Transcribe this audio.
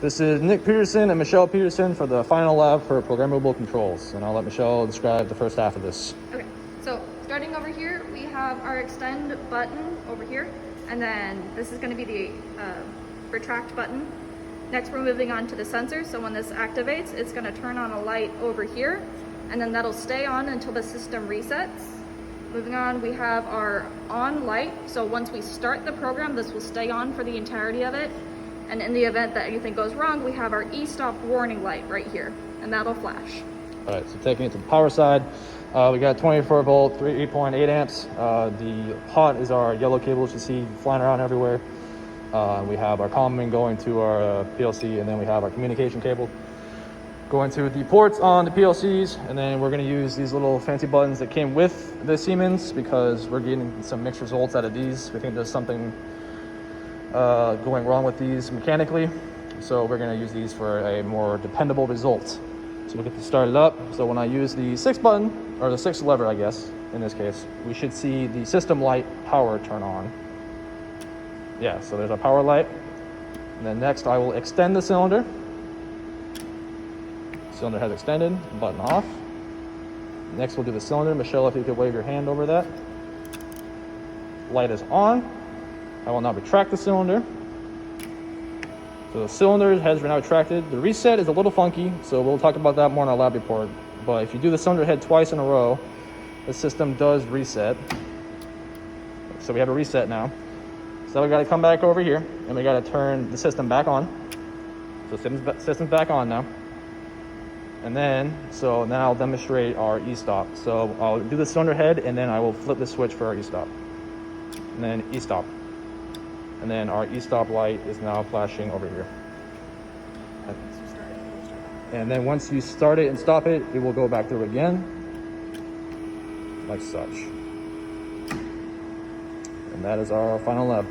This is Nick Peterson and Michelle Peterson for the final lab for programmable controls. And I'll let Michelle describe the first half of this. Okay, so starting over here, we have our extend button over here. And then this is gonna be the retract button. Next, we're moving on to the sensor. So when this activates, it's gonna turn on a light over here. And then that'll stay on until the system resets. Moving on, we have our on light. So once we start the program, this will stay on for the entirety of it. And in the event that anything goes wrong, we have our e-stop warning light right here, and that'll flash. All right, so taking it to the power side, we got 24 volt, 3.8 amps. The hot is our yellow cables you see flying around everywhere. We have our common going to our PLC, and then we have our communication cable going to the ports on the PLCs, and then we're going to use these little fancy buttons that came with the Siemens because we're getting some mixed results out of these. We think there's something going wrong with these mechanically, so we're going to use these for a more dependable result. So we'll get this started up. So when I use the 6 button, or the 6 lever, I guess in this case, we should see the system light power turn on. Yeah, so there's our power light. And then next I will extend the cylinder. Cylinder has extended, button off. Next we'll do the cylinder. Michelle, if you could wave your hand over that. Light is on. I will now retract the cylinder. So the cylinder has now retracted. The reset is a little funky, so we'll talk about that more in our lab report. But if you do the cylinder head twice in a row, the system does reset. So we have a reset now. So we got to come back over here, and we got to turn the system back on. So system's back on now. And then, now I'll demonstrate our e-stop. So I'll do the cylinder head, and then I will flip the switch for our e-stop. And then e-stop. And then our e-stop light is now flashing over here. And then once you start it and stop it, it will go back through again, like such. And that is our final lab.